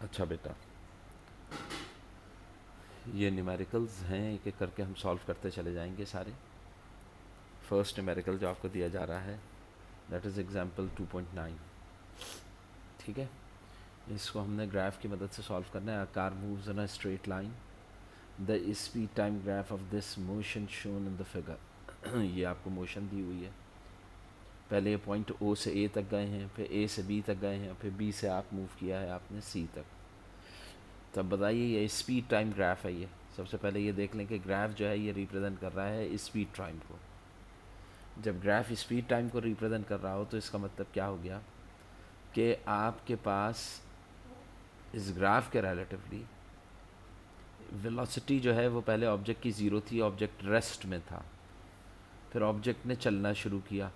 अच्छा बेटा, ये न्यूमेरिकल्स हैं, एक एक करके हम सॉल्व करते चले जाएंगे सारे। फर्स्ट न्यूमेरिकल जो आपको दिया जा रहा है दैट इज़ एग्जाम्पल 2.9। ठीक है, इसको हमने ग्राफ की मदद से सॉल्व करना है। Car moves in a straight line, the speed time graph of this motion shown in the figure. ये आपको मोशन दी हुई है। पहले ये पॉइंट ओ से ए तक गए हैं, फिर ए से बी तक गए हैं, फिर बी से आप मूव किया है आपने सी तक। तब बताइए ये स्पीड टाइम ग्राफ है। ये सबसे पहले ये देख लें कि ग्राफ जो है ये रिप्रेजेंट कर रहा है स्पीड टाइम को। जब ग्राफ स्पीड टाइम को रिप्रेजेंट कर रहा हो तो इसका मतलब क्या हो गया कि आपके पास इस ग्राफ के रिलेटिवली वेलोसिटी जो है वो पहले ऑब्जेक्ट की ज़ीरो थी, ऑब्जेक्ट रेस्ट में था। फिर ऑब्जेक्ट ने चलना शुरू किया,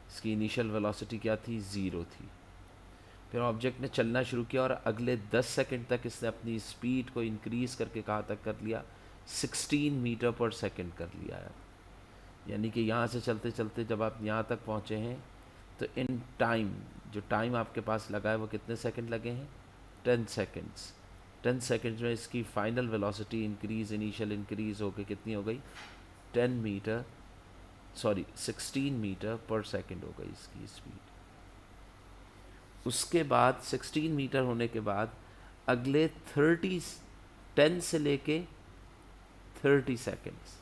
इसकी इनिशियल वेलोसिटी क्या थी, ज़ीरो थी। फिर ऑब्जेक्ट ने चलना शुरू किया और अगले 10 सेकंड तक इसने अपनी स्पीड को इंक्रीज़ करके कहाँ तक कर लिया, 16 मीटर पर सेकंड कर लिया है। यानी कि यहाँ से चलते चलते जब आप यहाँ तक पहुँचे हैं तो इन टाइम, जो टाइम आपके पास लगा है वो कितने सेकंड लगे हैं, 10 सेकंड्स। 10 सेकंड्स में इसकी final velocity increase, initial increase होकर कितनी हो गई, 10 मीटर, सॉरी 16 मीटर पर सेकंड हो गई इसकी स्पीड। उसके बाद 16 मीटर होने के बाद अगले 30, 10 से लेके 30 सेकंड्स,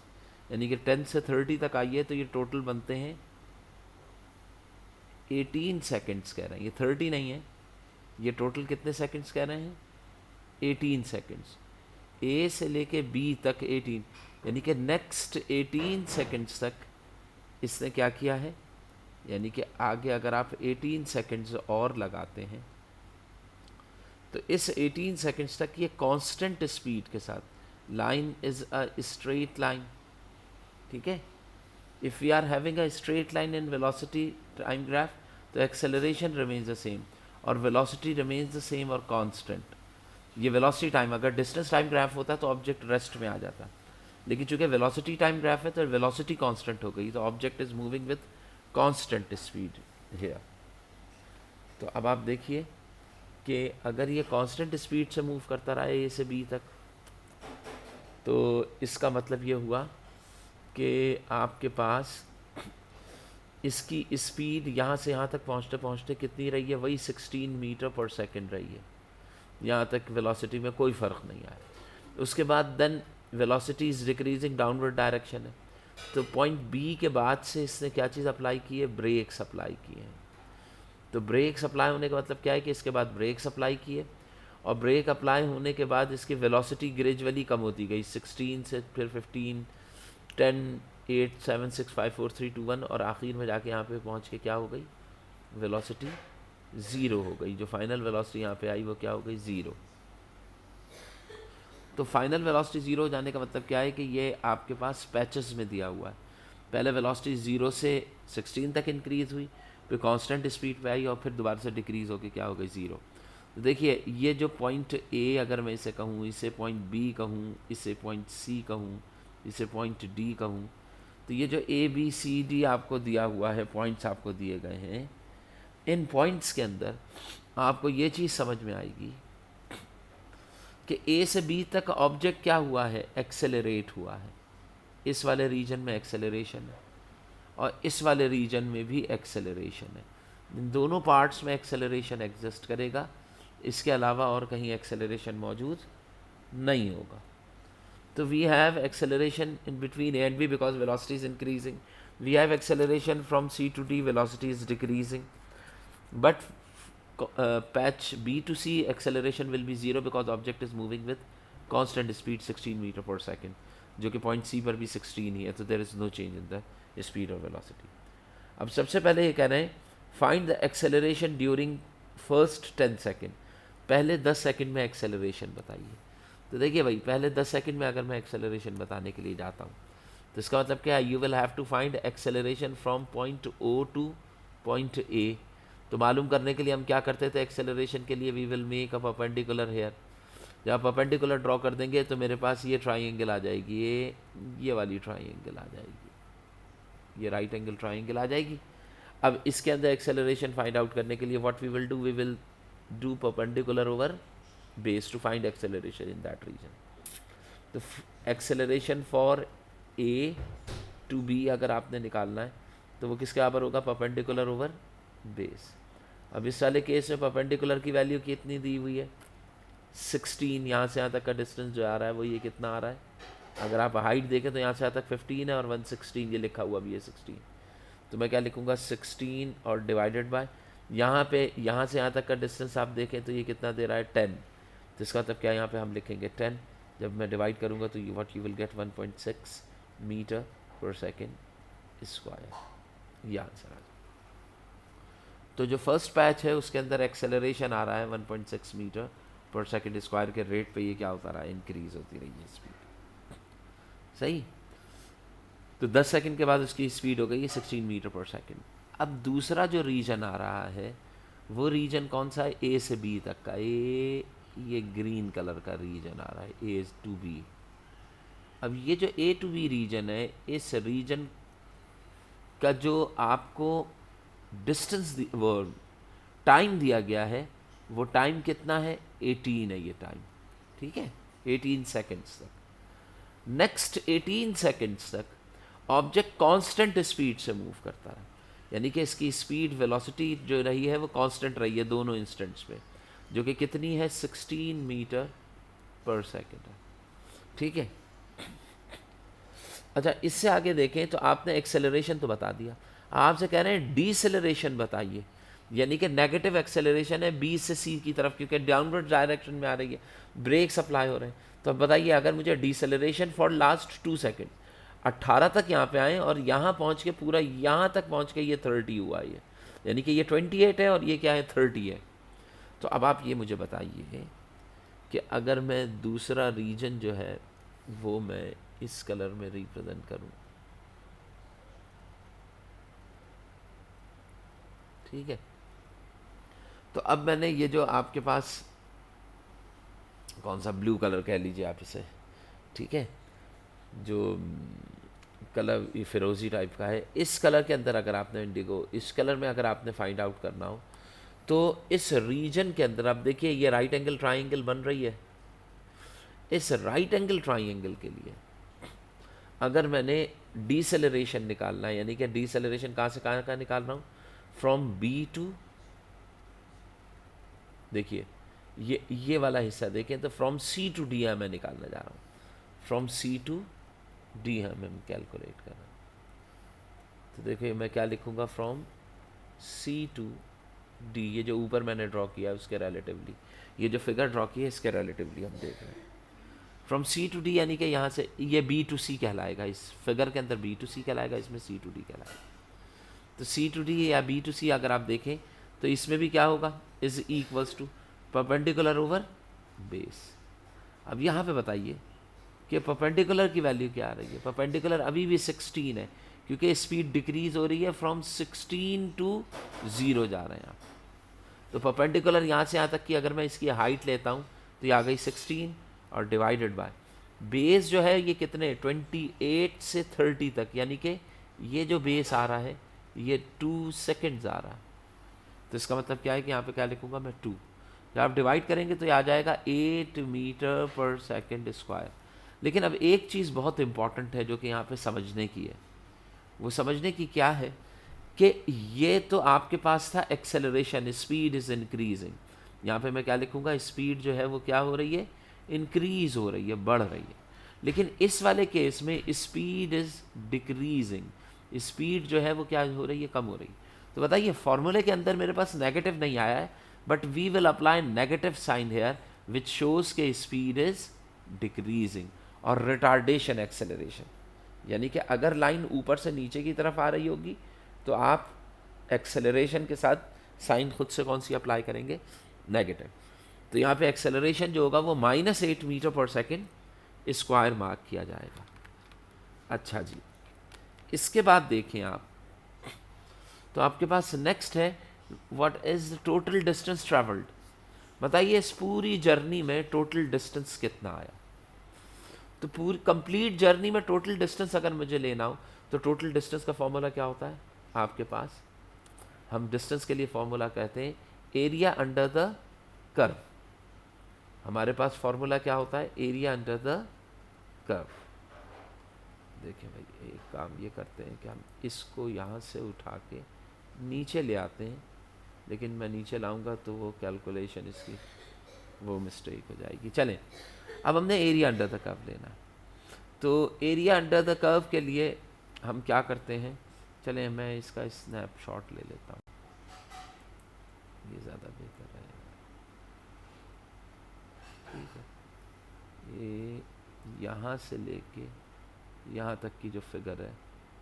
यानी कि 10 से 30 तक आइए तो ये टोटल बनते हैं 18 सेकंड्स कह रहे हैं, ये 30 नहीं है, ये टोटल कितने सेकंड्स कह रहे हैं, 18 सेकंड्स। ए से लेके बी तक 18, यानी कि नेक्स्ट 18 सेकंड्स तक इसने क्या किया है, यानी कि आगे अगर आप 18 सेकंड्स और लगाते हैं तो इस 18 सेकंड्स तक ये कांस्टेंट स्पीड के साथ, line is a straight line, ठीक है। If we are having a straight line in velocity time graph तो एक्सेलरेशन रिमेन्स द सेम और वेलोसिटी रिमेन्स द सेम और कांस्टेंट। ये वेलोसिटी टाइम, अगर डिस्टेंस टाइम ग्राफ होता तो ऑब्जेक्ट रेस्ट में आ जाता, लेकिन चूंकि वेलोसिटी टाइम ग्राफ है तो वेलोसिटी कांस्टेंट हो गई, तो object is moving with constant speed here. तो अब आप देखिए कि अगर ये कांस्टेंट स्पीड से मूव करता रहा ए से बी तक तो इसका मतलब ये हुआ कि आपके पास इसकी स्पीड यहाँ से यहाँ तक पहुँचते पहुँचते कितनी रही है, वही 16 मीटर पर सेकंड रही है। यहाँ तक वेलोसिटी में कोई फ़र्क नहीं आया। उसके बाद then velocity is decreasing, downward direction है। तो पॉइंट बी के बाद से इसने क्या चीज़ अप्लाई की है, ब्रेक्स अप्लाई किए हैं। तो ब्रेक अप्लाई होने का मतलब क्या है कि इसके बाद ब्रेक्स अप्लाई किए और ब्रेक अप्लाई होने के बाद इसकी वेलोसिटी ग्रेजुअली कम होती गई, 16 से फिर 15, 10, 8, 7, 6, 5, 4, 3, 2, 1 और आखिर में जाके यहाँ पे पहुँच के क्या हो गई, वेलोसिटी ज़ीरो हो गई। जो फाइनल वेलोसिटी यहाँ पे आई वो क्या हो गई, ज़ीरो। तो फाइनल वेलोसिटी ज़ीरो हो जाने का मतलब क्या है कि ये आपके पास पैचेस में दिया हुआ है। पहले वेलोसिटी 0 से 16 तक इंक्रीज़ हुई, फिर कांस्टेंट स्पीड पे आई और फिर दोबारा से डिक्रीज़ होकर क्या हो गई, ज़ीरो। तो देखिए ये जो पॉइंट ए अगर मैं इसे कहूँ, इसे पॉइंट बी कहूँ, इसे पॉइंट सी कहूँ, इसे पॉइंट डी कहूँ, तो ये जो ए बी सी डी आपको दिया हुआ है, पॉइंट्स आपको दिए गए हैं, इन पॉइंट्स के अंदर आपको ये चीज़ समझ में आएगी कि ए से बी तक ऑब्जेक्ट क्या हुआ है, एक्सेलरेट हुआ है। इस वाले रीजन में एक्सेलरेशन है और इस वाले रीजन में भी एक्सेलरेशन है। इन दोनों पार्ट्स में एक्सेलरेशन एग्जिस्ट करेगा, इसके अलावा और कहीं एक्सेलरेशन मौजूद नहीं होगा। तो we have acceleration in between A and B because velocity is increasing, we have acceleration from C to D, velocity is decreasing, but patch B to C acceleration will be zero because object is moving with constant speed 16 metre पर second, जो कि point सी पर भी 16 ही है, तो there is no change in the speed और velocity. अब सबसे पहले ये कह रहे हैं find the acceleration during first 10 second, पहले 10 सेकेंड में एक्सेलरेशन बताइए। तो देखिए भाई, पहले 10 सेकेंड में अगर मैं एक्सेलरेशन बताने के लिए जाता हूँ तो इसका मतलब क्या है, you will have to find acceleration from point O to point A. तो मालूम करने के लिए हम क्या करते थे, एक्सेलरेशन के लिए we will make a perpendicular here, जब आप परपेंडिकुलर ड्रॉ कर देंगे तो मेरे पास ये ट्राइंगल आ जाएगी, ये वाली ट्राइंगल आ जाएगी, ये राइट एंगल ट्राइंगल आ जाएगी। अब इसके अंदर एक्सेलरेशन फाइंड आउट करने के लिए what we will do perpendicular over base to find acceleration in that region. तो acceleration for A to B अगर आपने निकालना है तो वो किसके बराबर होगा, परपेंडिकुलर ओवर बेस। अब इस वाले केस में परपेंडिकुलर की वैल्यू कितनी दी हुई है, 16, यहाँ से यहाँ तक का डिस्टेंस जो आ रहा है वो ये कितना आ रहा है, अगर आप हाइट देखें तो यहाँ से यहाँ तक 15 है और 116 ये लिखा हुआ भी है 16, तो मैं क्या लिखूँगा 16 और डिवाइडेड बाय यहाँ पे यहाँ से यहाँ तक का डिस्टेंस आप देखें तो ये कितना दे रहा है 10, तो इसका मतलब क्या यहाँ पे हम लिखेंगे 10, जब मैं डिवाइड करूँगा तो what you will get 1.6 metre पर सेकेंड स्क्वायर, ये आंसर आ जाए। तो जो फर्स्ट पैच है उसके अंदर एक्सेलरेशन आ रहा है 1.6 मीटर पर सेकेंड स्क्वायर के रेट पे, ये क्या होता रहा है, इंक्रीज होती रही है स्पीड, सही। तो 10 सेकंड के बाद उसकी स्पीड हो गई है 16 मीटर पर सेकंड। अब दूसरा जो रीजन आ रहा है वो रीजन कौन सा है, ए से बी तक का, ये ग्रीन कलर का रीजन आ रहा है ए टू बी। अब ये जो ए टू बी रीजन है, इस रीजन का जो आपको डिस्टेंस वो टाइम दिया गया है वो टाइम कितना है, 18 है ये टाइम, ठीक है, 18 सेकेंड्स तक। नेक्स्ट 18 सेकेंड्स तक ऑब्जेक्ट कांस्टेंट स्पीड से मूव करता है, यानी कि इसकी स्पीड वेलोसिटी जो रही है वो कांस्टेंट रही है दोनों इंस्टेंट्स पे, जो कि कितनी है 16 मीटर पर सेकेंड है, ठीक है। अच्छा, इससे आगे देखें तो आपने एक्सेलरेशन तो बता दिया, आपसे कह रहे हैं डीसेलरेशन बताइए, यानी कि नेगेटिव एक्सेलरेशन है बी से सी की तरफ, क्योंकि डाउनवर्ड डायरेक्शन में आ रही है, ब्रेक्स अप्लाई हो रहे हैं। तो अब बताइए अगर मुझे डीसेलरेशन फॉर लास्ट 2 सेकेंड 18 तक यहाँ पे आए और यहाँ पहुँच के पूरा यहाँ तक पहुँच के ये 30 हुआ है, यानी कि ये 28 है और ये क्या है 30 है। तो अब आप ये मुझे बताइए कि अगर मैं दूसरा रीजन जो है वो मैं इस कलर में रिप्रेजेंट करूं, ठीक है। तो अब मैंने ये जो आपके पास कौन सा ब्लू कलर कह लीजिए आप इसे, ठीक है, जो कलर ये फिरोजी टाइप का है, इस कलर के अंदर अगर आपने इंडिगो, इस कलर में अगर आपने फाइंड आउट करना हो तो इस रीजन के अंदर आप देखिए ये राइट एंगल ट्राइंगल बन रही है। इस राइट एंगल ट्राइंगल के लिए अगर मैंने डीसेलरेशन निकालना है, यानी कि डीसेलरेशन कहाँ से कहाँ निकाल रहा हूँ, फ्रॉम बी टू, देखिए ये वाला हिस्सा देखें तो फ्रॉम सी टू डी मैं निकालने जा रहा हूँ, फ्रॉम सी टू डी मैं कैलकुलेट कर रहा हूँ। तो देखिए मैं क्या लिखूँगा, फ्रॉम सी टू डी, ये जो ऊपर मैंने ड्रॉ किया है उसके रिलेटिवली, ये जो फिगर ड्रॉ की है इसके रिलेटिवली हम देख रहे हैं फ्रॉम सी टू डी, यानी कि यहाँ से ये बी टू सी कहलाएगा, इस फिगर के अंदर बी टू सी कहलाएगा, इसमें सी टू डी कहलाएगा। तो सी टू डी या बी टू सी अगर आप देखें तो इसमें भी क्या होगा, is equals to perpendicular over base. अब यहाँ पे बताइए कि परपेंडिकुलर की वैल्यू क्या आ रही है, परपेंडिकुलर अभी भी 16 है, क्योंकि स्पीड डिक्रीज हो रही है, फ्रॉम 16 टू 0 जा रहे हैं आप। तो परपेंडिकुलर यहाँ से यहाँ तक की अगर मैं इसकी हाइट लेता हूँ तो ये आ गई 16 और डिवाइडेड बाय बेस जो है ये कितने 28 से 30 तक, यानी कि ये जो बेस आ रहा है ये 2 सेकेंड्स आ रहा है। तो इसका मतलब क्या है कि यहाँ पे क्या लिखूँगा मैं 2, जब आप डिवाइड करेंगे तो ये आ जाएगा 8 मीटर पर सेकेंड स्क्वायर। लेकिन अब एक चीज़ बहुत इंपॉर्टेंट है जो कि यहाँ पे समझने की है, वो समझने की क्या है कि ये तो आपके पास था एक्सेलरेशन, स्पीड इज़ इंक्रीजिंग, यहाँ पे मैं क्या लिखूँगा, स्पीड जो है वो क्या हो रही है, इंक्रीज हो रही है, बढ़ रही है। लेकिन इस वाले केस में स्पीड इज़ डिक्रीजिंग, स्पीड जो है वो क्या हो रही है, कम हो रही है। तो बताइए फॉर्मूले के अंदर मेरे पास नेगेटिव नहीं आया है, but we will apply negative sign here which shows के स्पीड इज़ डिक्रीजिंग और रिटार्डेशन एक्सेलरेशन, यानी कि अगर लाइन ऊपर से नीचे की तरफ आ रही होगी तो आप एक्सेलरेशन के साथ साइन खुद से कौन सी अप्लाई करेंगे, नेगेटिव। तो यहाँ पे एक्सेलरेशन जो होगा वो -8 मीटर पर सेकेंड स्क्वायर मार्क किया जाएगा। अच्छा जी, इसके बाद देखें आप, तो आपके पास नेक्स्ट है what is the total distance travelled. बताइए इस पूरी जर्नी में टोटल डिस्टेंस कितना आया। तो पूरी कंप्लीट जर्नी में टोटल डिस्टेंस अगर मुझे लेना हो तो टोटल डिस्टेंस का फॉर्मूला क्या होता है आपके पास? हम डिस्टेंस के लिए फॉर्मूला कहते हैं एरिया अंडर द कर्व। हमारे पास फॉर्मूला क्या होता है? Area under the curve. देखिए भाई एक काम ये करते हैं कि हम इसको यहाँ से उठा के नीचे ले आते हैं, लेकिन मैं नीचे लाऊंगा तो वो कैलकुलेशन इसकी वो मिस्टेक हो जाएगी। चलें, अब हमने एरिया अंडर द कर्व लेना है, तो एरिया अंडर द कर्व के लिए हम क्या करते हैं? चलें मैं इसका स्नैपशॉट ले लेता हूँ, ये ज़्यादा बेहतर रहेगा। ठीक है, ये यहाँ से लेके यहाँ तक की जो फिगर है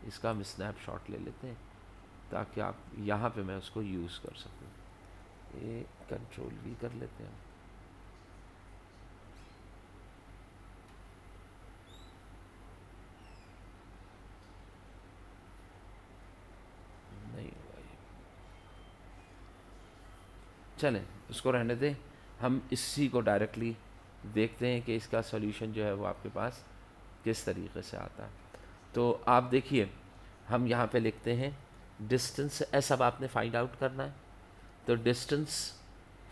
इसका हम स्नैपशॉट ले लेते हैं ताकि आप यहाँ पे मैं उसको यूज़ कर सकूँ। ये कंट्रोल भी कर लेते हैं। नहीं हुआ ये, चलें उसको रहने दें। हम इसी को डायरेक्टली देखते हैं कि इसका सॉल्यूशन जो है वो आपके पास किस तरीके से आता है। तो आप देखिए हम यहाँ पे लिखते हैं डिस्टेंस, सब आपने फाइंड आउट करना है। तो डिस्टेंस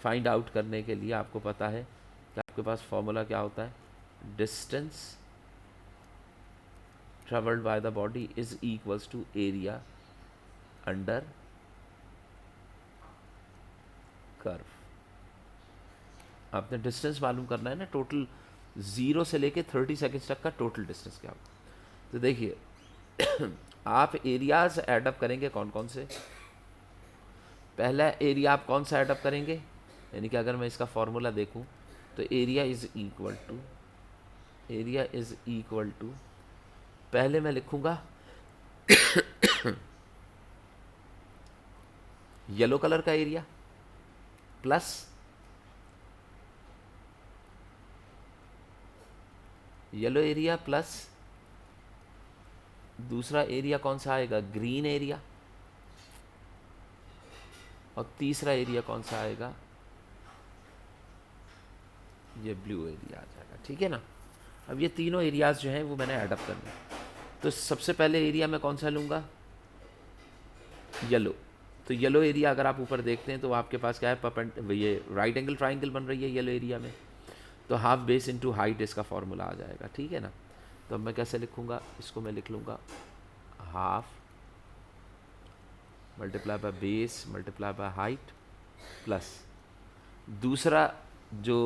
फाइंड आउट करने के लिए आपको पता है कि आपके पास फॉर्मूला क्या होता है? Distance travelled by the body is equals to area under curve. आपने डिस्टेंस मालूम करना है ना, टोटल 0 से लेके 30 सेकेंड्स तक का टोटल डिस्टेंस क्या होगा। तो देखिए आप एरियाज ऐडअप करेंगे कौन कौन से। पहला एरिया आप कौन सा ऐडअप करेंगे, यानी कि अगर मैं इसका फॉर्मूला देखूं तो एरिया इज इक्वल टू पहले मैं लिखूंगा येलो कलर का area plus yellow area plus दूसरा एरिया कौन सा आएगा? Green area. और तीसरा एरिया कौन सा आएगा? ये ब्लू एरिया आ जाएगा। ठीक है ना। अब ये तीनों एरियाज जो हैं वो मैंने ऐडअप करने हैं। तो सबसे पहले एरिया मैं कौन सा लूँगा? येलो। तो येलो एरिया अगर आप ऊपर देखते हैं तो आपके पास क्या है? ये राइट एंगल ट्राइंगल बन रही है येलो एरिया में, तो हाफ बेस इनटू हाइट इसका फॉर्मूला आ जाएगा। ठीक है ना। तो अब मैं कैसे लिखूँगा इसको? मैं लिख लूँगा half multiply by base multiply by height plus दूसरा जो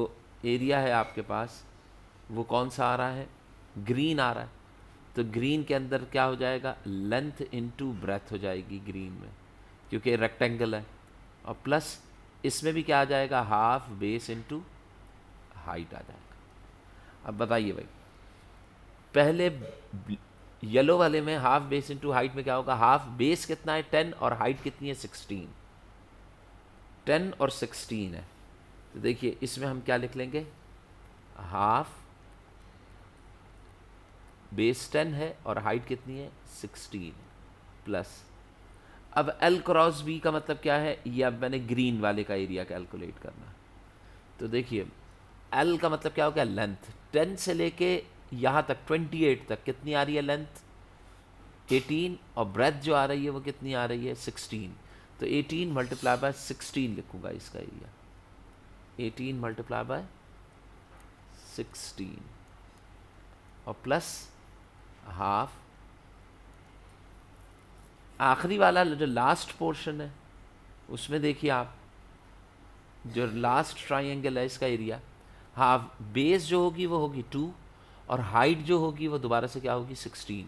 एरिया है आपके पास वो कौन सा आ रहा है? ग्रीन आ रहा है। तो ग्रीन के अंदर क्या हो जाएगा? लेंथ इनटू ब्रेथ हो जाएगी ग्रीन में, क्योंकि रेक्टेंगल है। और प्लस इसमें भी क्या आ जाएगा? हाफ बेस इनटू हाइट आ जाएगा। अब बताइए भाई, पहले येलो वाले में हाफ बेस इनटू हाइट में क्या होगा? हाफ बेस कितना है? 10 और हाइट कितनी है? 16। 10 और 16 है। तो देखिए इसमें हम क्या लिख लेंगे? हाफ बेस 10 है और हाइट कितनी है? 16 प्लस। अब एल क्रॉस बी का मतलब क्या है? ये अब मैंने ग्रीन वाले का एरिया कैलकुलेट करना। तो देखिए एल का मतलब क्या हो गया? लेंथ। 10 से लेके यहाँ तक 28 तक कितनी आ रही है लेंथ? 18। और ब्रेथ जो आ रही है वो कितनी आ रही है? 16। तो 18 मल्टीप्लाई बाय 16 लिखूंगा इसका एरिया। 18 मल्टीप्लाई बाय 16 और प्लस हाफ। आखिरी वाला जो लास्ट पोर्शन है उसमें देखिए आप, जो लास्ट ट्राइंगल है इसका एरिया, हाफ बेस जो होगी वो होगी 2 और हाइट जो होगी वो दोबारा से क्या होगी? 16।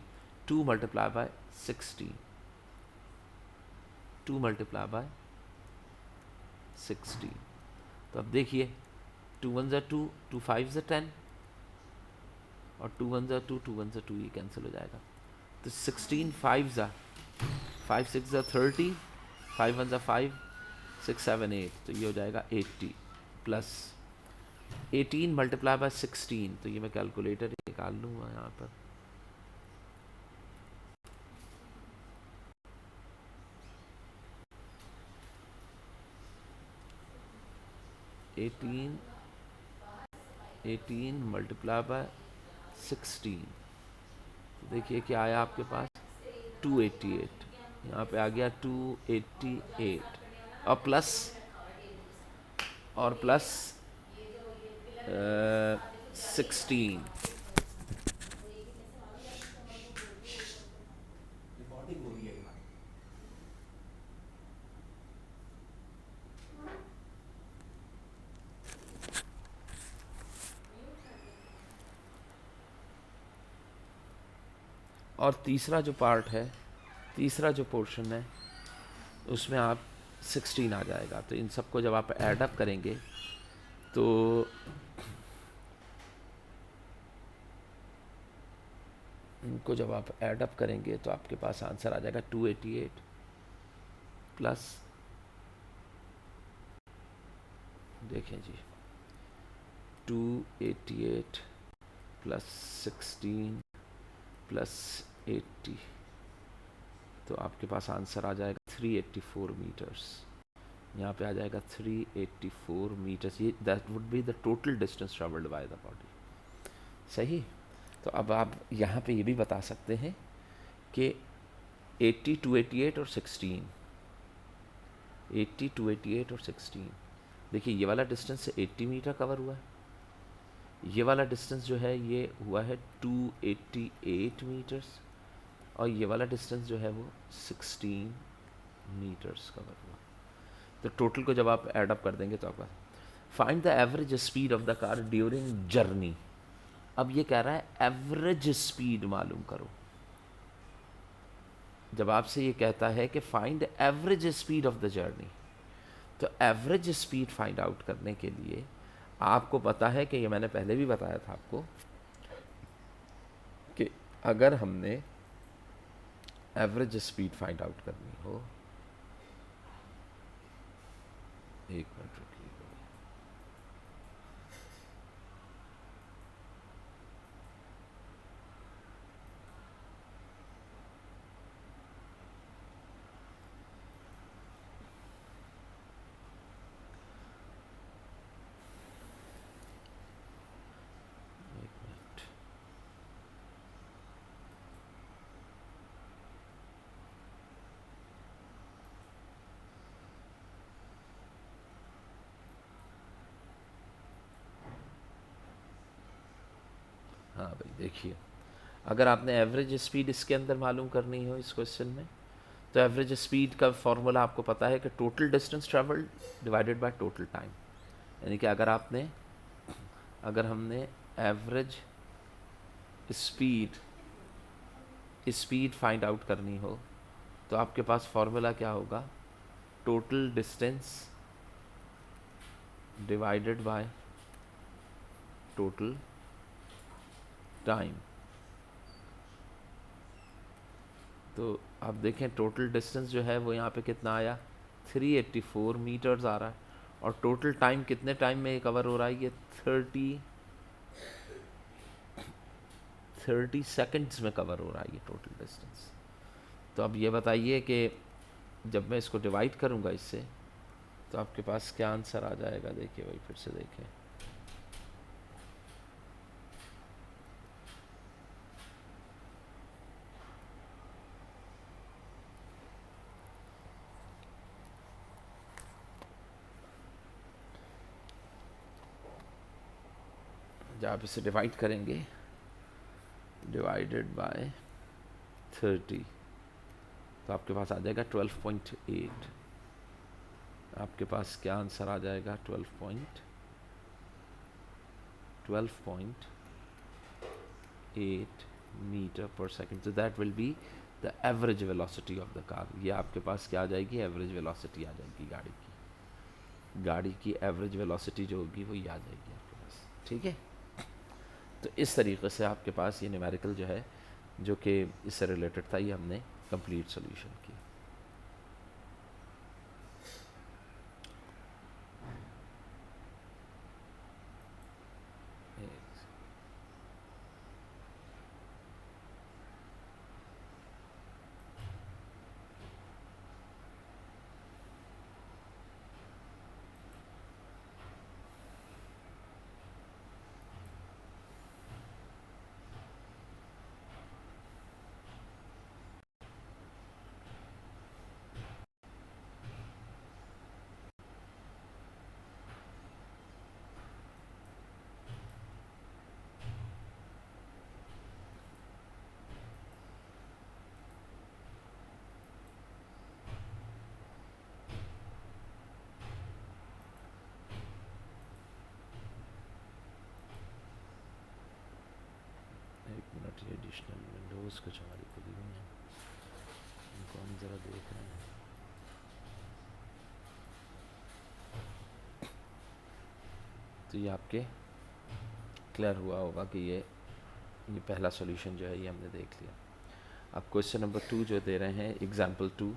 2 मल्टीप्लाई बाय 16, 2 मल्टीप्लाई बाय 16। तो अब देखिए 2 1 ज़ा 2, 2 5 ज़ा 10 और 2 1 ज़ा 2, 2 1 ज़ा 2, ये कैंसिल हो जाएगा। तो 16 5 ज़ा 5 6 ज़ा 30, 5 1 ज़ा 5, 6 7 8, तो ये हो जाएगा 80 प्लस 18 मल्टीप्लाई बाय 16। तो ये मैं कैलकुलेटर निकाल लूँगा यहाँ पर। 18 18 मल्टीप्लाई बाय 16, तो देखिए क्या आया आपके पास 288, यहाँ पे आ गया 288, और प्लस और प्लस 16। और तीसरा जो पार्ट है, तीसरा जो पोर्शन है, उसमें आप 16 आ जाएगा। तो इन सबको जब आप ऐड अप करेंगे तो इनको जब आप ऐड अप करेंगे तो आपके पास आंसर आ जाएगा 288 प्लस, देखें जी, 288 प्लस 16 प्लस 80, तो आपके पास आंसर आ जाएगा 384 मीटर्स। यहाँ पे आ जाएगा 384 मीटर्स। ये that would be the total distance travelled by the body. सही। तो अब आप यहाँ पे ये भी बता सकते हैं कि 80 288 और 16, 80 288 और 16, देखिए ये वाला डिस्टेंस 80 मीटर कवर हुआ है, ये वाला डिस्टेंस जो है ये हुआ है 288 मीटर्स, और ये वाला डिस्टेंस जो है वो 16 मीटर्स कवर हुआ। तो टोटल को जब आप ऐड अप कर देंगे तो आपका find the average speed of the car during journey. अब ये कह रहा है एवरेज स्पीड मालूम करो। जब आपसे ये कहता है कि find average speed of the journey, तो एवरेज स्पीड फाइंड आउट करने के लिए आपको पता है कि ये मैंने पहले भी बताया था आपको कि अगर हमने एवरेज स्पीड फाइंड आउट करनी हो, एक मिनट रुकिए, एक मिनट। हाँ भाई देखिए, अगर आपने एवरेज स्पीड इसके अंदर मालूम करनी हो इस क्वेश्चन में, तो एवरेज स्पीड का फॉर्मूला आपको पता है कि total distance travelled divided by total time. यानी कि अगर हमने एवरेज स्पीड फाइंड आउट करनी हो तो आपके पास फॉर्मूला क्या होगा, total distance divided by total time. तो आप देखें टोटल डिस्टेंस जो है वो यहाँ पे कितना आया, 384 मीटर्स आ रहा है, और टोटल टाइम कितने टाइम में ये कवर हो रहा है, ये 30 सेकंड्स में कवर हो रहा है ये टोटल डिस्टेंस। तो अब ये बताइए कि जब मैं इसको डिवाइड करूँगा इससे तो आपके पास क्या आंसर आ जाएगा। देखिए भाई फिर से देखें, जब आप इसे डिवाइड करेंगे डिवाइडेड बाय 30, तो आपके पास आ जाएगा 12.8। आपके पास क्या आंसर आ जाएगा, 12.8 मीटर पर सेकंड। तो that will be the average velocity of the car. ये आपके पास क्या आ जाएगी, एवरेज वेलोसिटी आ जाएगी गाड़ी की एवरेज वेलोसिटी जो होगी वो ये आ जाएगी आपके पास। ठीक है, तो इस तरीके से आपके पास ये न्यूमेरिकल जो है जो कि इससे रिलेटेड था ये हमने कंप्लीट सोल्यूशन किया। एडिशनल विंडोज़ कुछ हमारी खुली हुई हैं, उनको हम ज़रा देख रहे हैं। तो ये आपके क्लियर हुआ होगा कि ये पहला सॉल्यूशन जो है ये हमने देख लिया। अब क्वेश्चन नंबर 2 जो दे रहे हैं, example 2,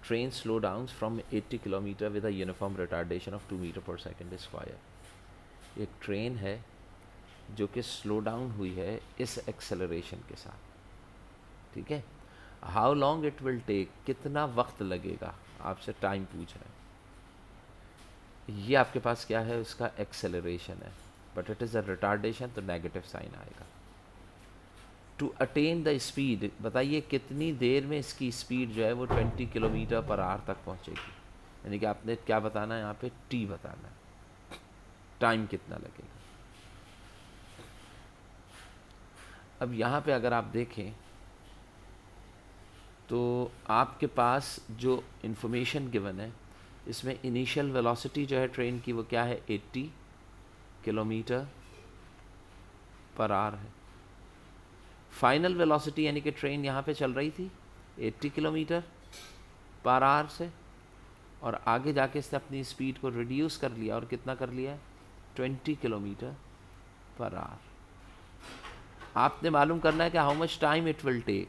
train slow down from 80 kilometre with a uniform retardation of 2 metre पर सेकेंड स्क्वायर। एक ट्रेन है जो कि स्लो डाउन हुई है इस एक्सेलरेशन के साथ, ठीक है। How long it will take, कितना वक्त लगेगा, आपसे टाइम पूछ रहे हैं। ये आपके पास क्या है, उसका एक्सेलरेशन है, but it is a retardation, तो नेगेटिव साइन आएगा। टू अटेन द स्पीड, बताइए कितनी देर में इसकी स्पीड जो है वो 20 किलोमीटर पर आवर तक पहुंचेगी। यानी कि आपने क्या बताना है यहाँ पे, टी बताना है, टाइम कितना लगेगा। अब यहाँ पे अगर आप देखें तो आपके पास जो इन्फॉर्मेशन गिवन है इसमें इनिशियल वेलोसिटी जो है ट्रेन की वो क्या है, 80 किलोमीटर पर आवर है। फाइनल वेलोसिटी यानी कि ट्रेन यहाँ पे चल रही थी 80 किलोमीटर पर आवर से, और आगे जाके इसने अपनी स्पीड को रिड्यूस कर लिया, और कितना कर लिया है, 20 किलोमीटर पर आवर। आपने मालूम करना है कि how much time it will take,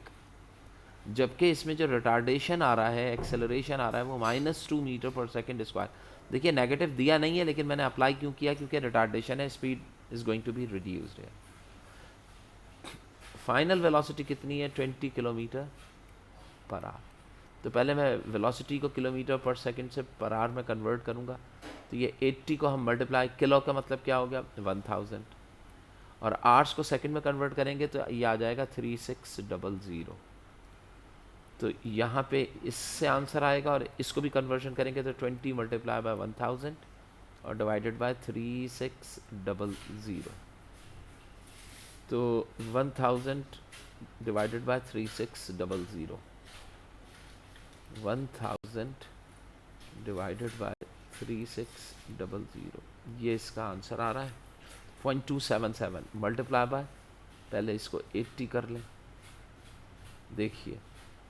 जबकि इसमें जो रिटार्डेशन आ रहा है, एक्सेलरेशन आ रहा है वो -2 मीटर पर सेकेंड स्क्वायर। देखिए नेगेटिव दिया नहीं है, लेकिन मैंने अप्लाई क्यों किया, क्योंकि रिटार्डेशन है, speed is going to be reduced है। फाइनल वेलोसिटी कितनी है, 20 किलोमीटर पर आवर। तो पहले मैं वेलोसिटी को किलोमीटर पर सेकंड से पर आवर में कन्वर्ट करूँगा, तो ये 80 को हम मल्टीप्लाई, किलो का मतलब क्या हो गया, 1000, और आवर्स को सेकंड में कन्वर्ट करेंगे तो ये आ जाएगा 3600। तो यहाँ पे इससे आंसर आएगा, और इसको भी कन्वर्शन करेंगे तो 20 मल्टीप्लाई बाय 1000 और डिवाइडेड बाय 3600। तो 1000 डिवाइडेड बाय 3600, 1000 डिवाइडेड बाय 3600, ये इसका आंसर आ रहा है 0.277 मल्टीप्लाई बाय, पहले इसको 80 कर लें, देखिए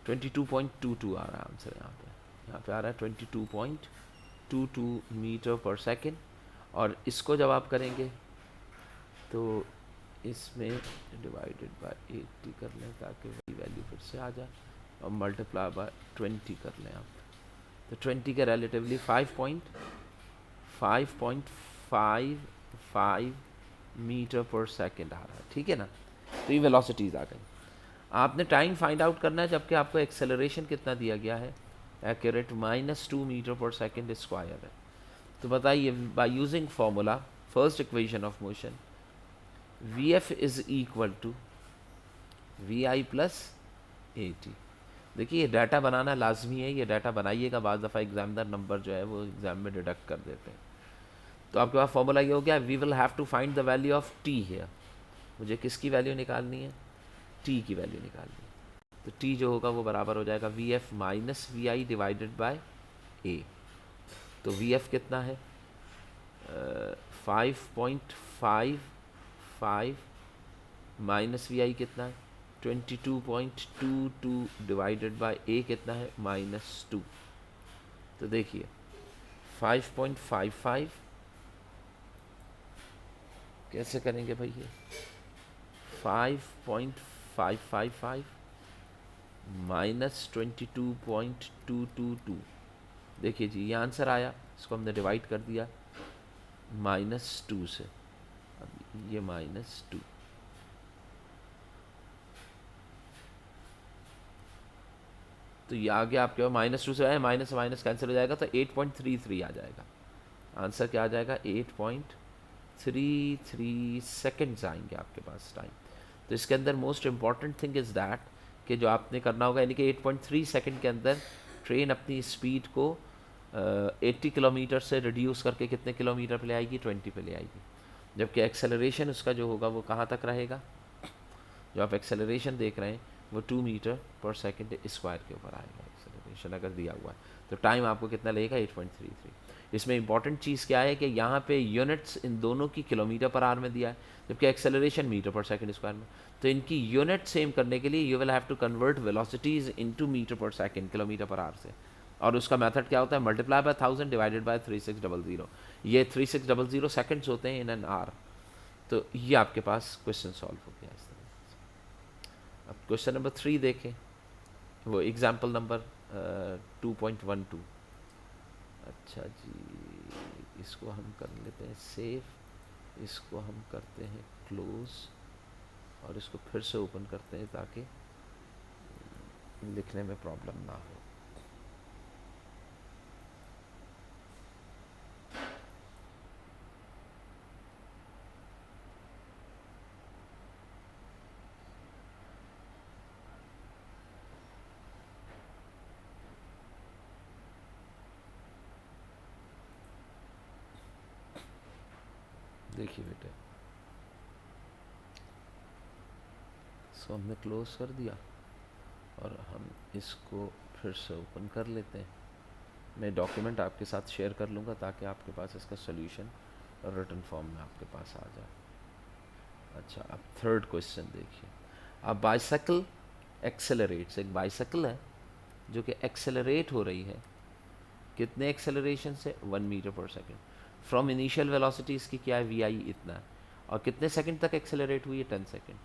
22.22 आ रहा है आंसर। यहाँ पे आ रहा है 22.22 मीटर पर सेकेंड। और इसको जब आप करेंगे तो इसमें डिवाइडेड बाय 80 कर लें ताकि वही वैल्यू फिर से आ जाए, और मल्टीप्लाई बाय 20 कर लें आप, तो 20 के रिलेटिवली 5.55 मीटर पर सेकेंड आ रहा है, ठीक है ना। तो ये वेलोसिटीज़ आ गई। आपने टाइम फाइंड आउट करना है, जबकि आपको एक्सेलरेशन कितना दिया गया है, एक्यूरेट -2 मीटर पर सेकेंड स्क्वायर है। तो बताइए, by using formula first equation of motion, V F is equal to V I plus A T. देखिए ये डाटा बनाना लाजमी है, ये डाटा बनाइएगा, बाद दफ़ा एग्जामिनर नंबर जो है वो एग्जाम में डिडक्ट कर देते हैं। तो आपके पास फॉर्मूला ये हो गया, we will have to find the value of T here. मुझे किसकी वैल्यू निकालनी है, टी की वैल्यू निकालनी है। तो टी जो होगा वो बराबर हो जाएगा V F minus V I divided by A. तो वी एफ कितना है, 5.55 माइनस वी आई कितना है, 22.22 डिवाइडेड बाय ए कितना है, -2। तो देखिए 5.55 कैसे करेंगे भैया, 5.555 -22.222। देखिए जी ये आंसर आया, इसको हमने डिवाइड कर दिया -2 से, अब ये -2, तो ये आ गया आपके -2 से आया, माइनस माइनस कैंसिल हो जाएगा, तो 8.33 आ जाएगा आंसर। क्या आ जाएगा, 8.33 सेकेंड्स आएंगे आपके पास टाइम। तो इसके अंदर most important thing is that कि जो आपने करना होगा, यानी कि 8.3 सेकेंड के अंदर ट्रेन अपनी स्पीड को 80 किलोमीटर से रिड्यूस करके कितने किलोमीटर पे ले आएगी, 20 पे ले आएगी। जबकि एक्सेलरेशन उसका जो होगा वो कहाँ तक रहेगा, जो आप एक्सेलरेशन देख रहे हैं वो 2 मीटर पर सेकेंड स्क्वायर के ऊपर आएगा एक्सेलरेशन। एक्सेलरेशन अगर दिया हुआ है तो टाइम आपको कितना लगेगा 8.33। इसमें इंपॉर्टेंट चीज़ क्या है कि यहाँ पे यूनिट्स इन दोनों की किलोमीटर पर आवर में दिया है, जबकि एक्सेलरेशन मीटर पर सेकंड स्क्वायर में। तो इनकी यूनिट सेम करने के लिए you will have to convert velocities into meter पर सेकंड किलोमीटर पर आवर से, और उसका मेथड क्या होता है, मल्टीप्लाई बाय 1000 डिवाइडेड बाय 3600। ये 3600 सेकंड्स होते हैं इन एन आवर। तो ये आपके पास क्वेश्चन सॉल्व हो गया इस तरह से। अब क्वेश्चन नंबर 3 देखें, वो एग्जाम्पल नंबर 2.12। अच्छा जी, इसको हम कर लेते हैं सेव, इसको हम करते हैं क्लोज, और इसको फिर से ओपन करते हैं ताकि लिखने में प्रॉब्लम ना हो। देखिए बेटे, इसको हमने क्लोज कर दिया और हम इसको फिर से ओपन कर लेते हैं। मैं डॉक्यूमेंट आपके साथ शेयर कर लूँगा ताकि आपके पास इसका सॉल्यूशन रिटन फॉर्म में आपके पास आ जाए। अच्छा, अब थर्ड क्वेश्चन देखिए। अब बाइसाइकिल एक्सेलरेट्स, एक बाइसाइकिल है जो कि एक्सेलरेट हो रही है, कितने एक्सेलरेशन से, 1 मीटर पर सेकेंड। फ्रॉम इनिशियल वेलोसिटी इसकी क्या है, वी आई इतना है, और कितने सेकंड तक एक्सेलरेट हुई है, 10 second.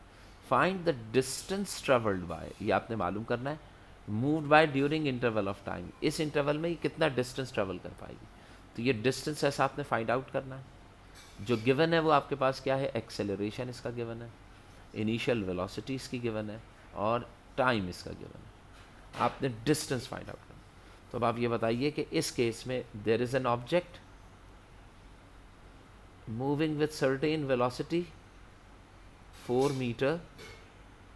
Find the distance travelled bye, ये आपने मालूम करना है, moved by during interval of time, इस इंटरवल में ये कितना डिस्टेंस ट्रेवल कर पाएगी। तो ये डिस्टेंस ऐसा आपने फाइंड आउट करना है। जो गिवन है वो आपके पास क्या है, एक्सेलरेशन इसका गिवन है, इनिशियल वेलोसिटी इसकी गिवन है, और टाइम इसका गिवन है। आपने डिस्टेंस फाइंड आउट करना। तो अब आप ये बताइए कि इस केस में there is an object moving with certain velocity 4 meter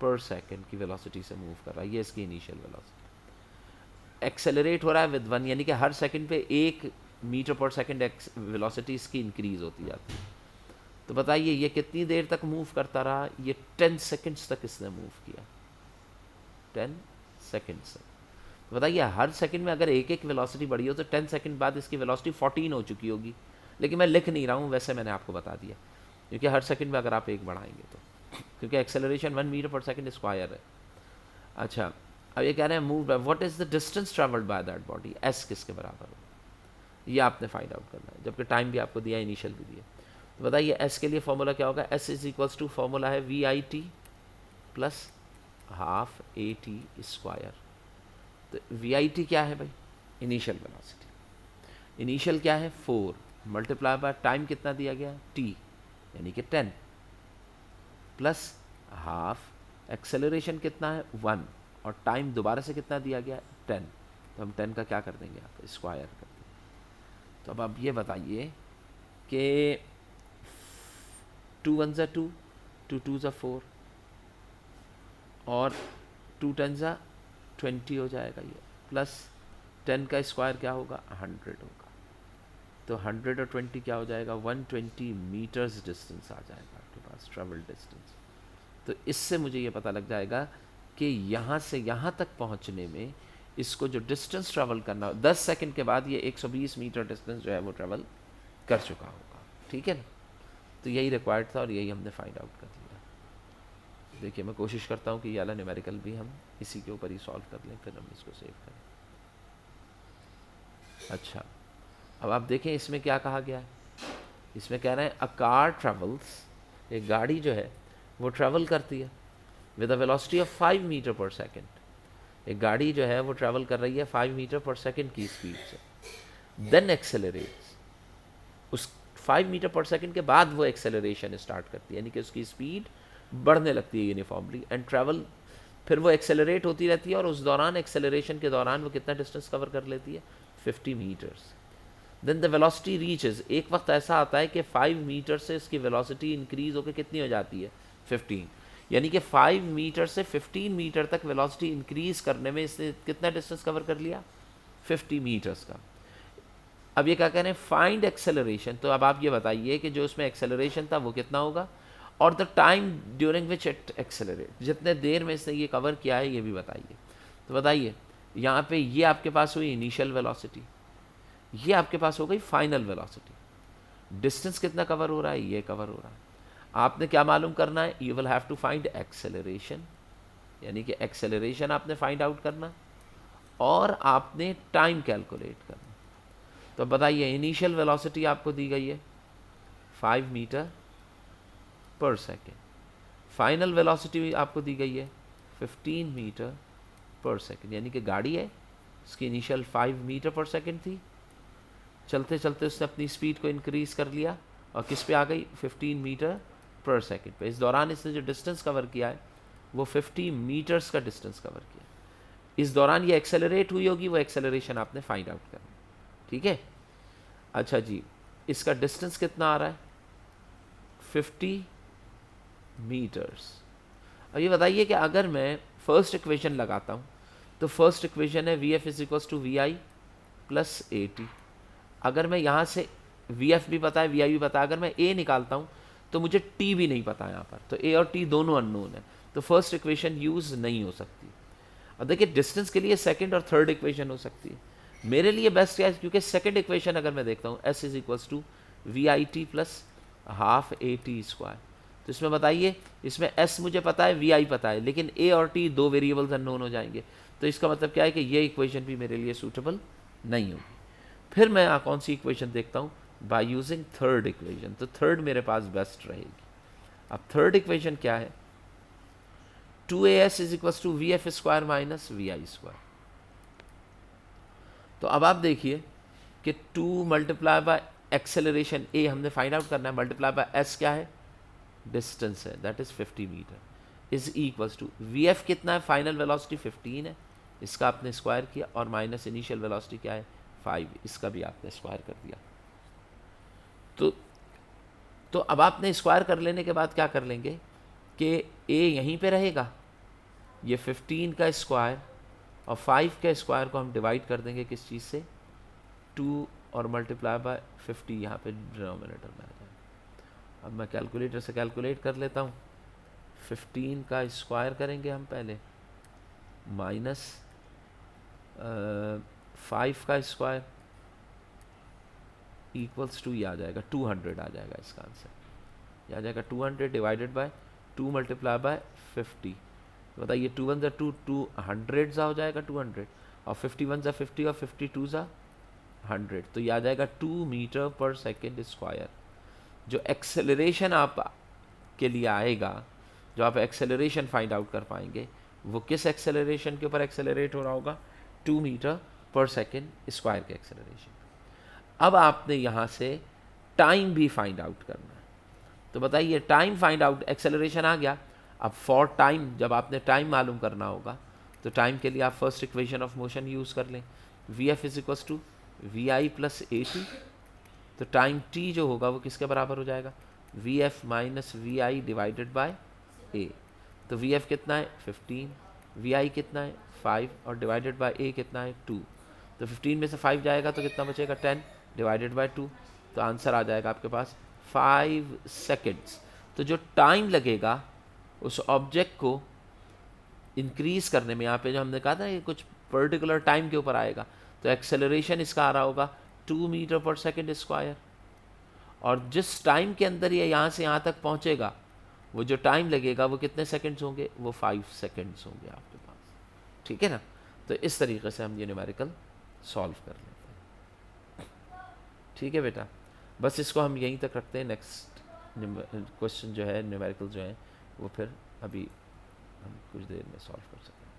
पर सेकेंड की वेलोसिटी से मूव कर रहा है, ये इसकी इनिशियल वेलोसिटी। एक्सेलरेट हो रहा है विद 1, यानी कि हर सेकंड पे 1 मीटर पर सेकंड वेलोसिटी इसकी इंक्रीज होती जाती है। तो बताइए ये कितनी देर तक मूव करता रहा, ये 10 सेकंड्स तक इसने मूव किया, 10 सेकंड्स तक। तो बताइए हर सेकंड में अगर एक एक वेलोसिटी बढ़ी हो तो 10 सेकंड बाद इसकी वेलोसिटी 14 हो चुकी होगी, लेकिन मैं लिख नहीं रहा हूँ, वैसे मैंने आपको बता दिया, क्योंकि हर सेकंड में अगर आप एक बढ़ाएंगे तो, क्योंकि एक्सेलरेशन 1 मीटर पर सेकंड स्क्वायर है। अच्छा, अब ये कह रहे हैं move by, what is the distance travelled by that body, S किसके बराबर हो, ये आपने फाइंड आउट करना है, जबकि टाइम भी आपको दिया, इनिशियल भी दिया। तो बताइए एस के लिए फॉर्मूला क्या होगा, S is equals to, formula है V I T plus half A T square. तो वी आई टी क्या है भाई, इनिशियल वेलोसिटी, इनिशियल क्या है 4, मल्टीप्लाई बाय टाइम कितना दिया गया टी, यानी कि 10, प्लस हाफ एक्सेलरेशन कितना है 1, और टाइम दोबारा से कितना दिया गया 10। तो हम 10 का क्या कर देंगे, आप स्क्वायर कर देंगे। तो अब आप ये बताइए कि 2 1 ज़ा 2, 2 2 ज़ा 4, और 2 10 ज़ा 20 हो जाएगा ये, प्लस 10 का स्क्वायर क्या होगा, 100 होगा। तो 100 और 20 क्या हो जाएगा, 120 मीटर्स डिस्टेंस आ जाएगा आपके पास, ट्रेवल डिस्टेंस। तो इससे मुझे ये पता लग जाएगा कि यहाँ से यहाँ तक पहुँचने में इसको जो डिस्टेंस ट्रेवल करना, 10 सेकंड के बाद ये 120 मीटर डिस्टेंस जो है वो ट्रेवल कर चुका होगा, ठीक है ना। तो यही रिक्वायर्ड था और यही हमने फाइंड आउट कर लिया। देखिए मैं कोशिश करता हूँ कि ये वाला न्यूमेरिकल भी हम इसी के ऊपर ही सॉल्व कर लें, फिर हम इसको सेव करें। अच्छा, अब आप देखें इसमें क्या कहा गया है, इसमें कह रहे हैं अ कार ट्रेवल्स, एक गाड़ी जो है वो ट्रैवल करती है with a velocity of 5 meter पर सेकेंड। एक गाड़ी जो है वो ट्रैवल कर रही है 5 मीटर पर सेकेंड की स्पीड से, देन एक्सेलरेट्स, उस 5 मीटर पर सेकेंड के बाद वो एक्सेलरेशन स्टार्ट करती है, यानी कि उसकी स्पीड बढ़ने लगती है यूनिफॉर्मली, एंड ट्रैवल, फिर वो एक्सेलरेट होती रहती है, और उस दौरान एक्सेलरेशन के दौरान वो कितना डिस्टेंस कवर कर लेती है, 50 meters. Then the velocity reaches, एक वक्त ऐसा आता है कि 5 मीटर से इसकी वेलोसिटी इंक्रीज होकर कितनी हो जाती है, 15, यानी कि 5 मीटर से 15 मीटर तक वेलोसिटी इंक्रीज करने में इसने कितना डिस्टेंस कवर कर लिया, 50 मीटर्स का। अब ये क्या कह रहे हैं, फाइंड एक्सेलरेशन। तो अब आप ये बताइए कि जो इसमें एक्सेलरेशन था वो कितना होगा, और the time during which it accelerate, जितने देर में इसने ये कवर किया है ये भी बताइए। तो बताइए यहाँ पे ये आपके पास हुई इनिशियल वेलोसिटी, ये आपके पास हो गई फाइनल वेलोसिटी। डिस्टेंस कितना कवर हो रहा है, ये कवर हो रहा है। आपने क्या मालूम करना है, you will have to find acceleration, यानी कि एक्सेलरेशन आपने फाइंड आउट करना और आपने टाइम कैलकुलेट करना। तो बताइए इनिशियल वेलोसिटी आपको दी गई है 5 मीटर पर सेकेंड, फाइनल वेलोसिटी आपको दी गई है 15 मीटर पर सेकेंड, यानी कि गाड़ी है उसकी इनिशियल 5 मीटर पर सेकेंड थी, चलते चलते उसने अपनी स्पीड को इंक्रीज कर लिया और किस पे आ गई 15 मीटर पर सेकेंड पे। इस दौरान इसने जो डिस्टेंस कवर किया है वो 50 मीटर्स का डिस्टेंस कवर किया। इस दौरान ये एक्सेलरेट हुई होगी, वो एक्सेलरेशन आपने फाइंड आउट करना, ठीक है। अच्छा जी, इसका डिस्टेंस कितना आ रहा है 50 मीटर्स। अब ये बताइए कि अगर मैं फर्स्ट इक्वेशन लगाता हूँ तो फर्स्ट इक्वेशन है V F is equals to V I plus A T. अगर मैं यहाँ से वी एफ भी पता है वी आई भी पता है, अगर मैं ए निकालता हूँ तो मुझे टी भी नहीं पता यहाँ पर, तो ए और टी दोनों अननोन है, तो फर्स्ट इक्वेशन यूज नहीं हो सकती। अब देखिए डिस्टेंस के लिए सेकंड और थर्ड इक्वेशन हो सकती है, मेरे लिए बेस्ट क्या है, क्योंकि सेकंड इक्वेशन अगर मैं देखता हूँ S is equals to V I T plus half A T square. तो इसमें बताइए, इसमें एस मुझे पता है वी आई पता है, लेकिन ए और टी दो वेरिएबल्स अननोन हो जाएंगे, तो इसका मतलब क्या है कि ये इक्वेशन भी मेरे लिए सूटेबल नहीं होगी। फिर मैं कौन सी इक्वेशन देखता हूँ, बाय यूजिंग थर्ड इक्वेशन, तो थर्ड मेरे पास बेस्ट रहेगी। अब थर्ड इक्वेशन क्या है, 2as is equals to V F square minus V I square. तो अब आप देखिए कि 2 मल्टीप्लाई बाय एक्सेलरेशन ए हमने फाइंड आउट करना है, मल्टीप्लाई बाय एस क्या है, डिस्टेंस है, that is 50 meter, is equals to V F कितना है, फाइनल वेलोसिटी 15 है, इसका आपने स्क्वायर किया, और माइनस इनिशियल वेलोसिटी क्या है 5, इसका भी आपने स्क्वायर कर दिया। तो अब आपने स्क्वायर कर लेने के बाद क्या कर लेंगे कि ए यहीं पे रहेगा, ये 15 का स्क्वायर और 5 का स्क्वायर को हम डिवाइड कर देंगे किस चीज़ से, 2 और मल्टीप्लाई बाय 50 यहाँ पे डिनोमिनेटर में आ जाएगा। अब मैं कैलकुलेटर से कैलकुलेट कर लेता हूँ, 15 का स्क्वायर करेंगे हम पहले, माइनस 5 का स्क्वायर इक्वल्स टू, ये आ जाएगा 200 आ जाएगा इसका आंसर, ये आ जाएगा 200 डिवाइडेड बाय 2 मल्टीप्लाई बाय 50। तो बताइए 2 1 2 200 ज़ा हो जाएगा 200, और 51 ज़ा 50 और 52 ज़ा 100, तो ये आ जाएगा 2 मीटर पर सेकेंड स्क्वायर। जो एक्सेलरेशन आप के लिए आएगा, जो आप एक्सेलरेशन फाइंड आउट कर पाएंगे, वो किस एक्सेलरेशन के ऊपर एक्सेलरेट हो रहा होगा, 2 मीटर पर सेकेंड स्क्वायर के एक्सेलरेशन। अब आपने यहाँ से टाइम भी फाइंड आउट करना है, तो बताइए टाइम फाइंड आउट, एक्सेलरेशन आ गया, अब फॉर टाइम जब आपने टाइम मालूम करना होगा तो टाइम के लिए आप first equation of motion use कर लें, V F is equals to V I plus A T. तो टाइम टी जो होगा वो किसके बराबर हो जाएगा, V F minus V I divided by A. तो वी एफ कितना है 15, वी आई कितना है 5, और डिवाइडेड बाय ए कितना है 2। तो 15 में से 5 जाएगा तो कितना बचेगा 10 डिवाइडेड बाय 2, तो आंसर आ जाएगा आपके पास 5 सेकेंड्स। तो जो टाइम लगेगा उस ऑब्जेक्ट को इंक्रीज करने में, यहाँ पे जो हमने कहा था ये कुछ पर्टिकुलर टाइम के ऊपर आएगा, तो एक्सेलरेशन इसका आ रहा होगा 2 मीटर पर सेकेंड स्क्वायर, और जिस टाइम के अंदर ये यहाँ से यहाँ तक पहुँचेगा वो जो टाइम लगेगा वो कितने सेकेंड्स होंगे, वो 5 सेकेंड्स होंगे आपके पास, ठीक है ना। तो इस तरीके से हम ये न्यूमेरिकल सॉल्व कर लेते हैं, ठीक है बेटा। बस इसको हम यहीं तक रखते हैं, नेक्स्ट क्वेश्चन जो है न्यूमेरिकल जो है वो फिर अभी हम कुछ देर में सॉल्व कर सकते हैं।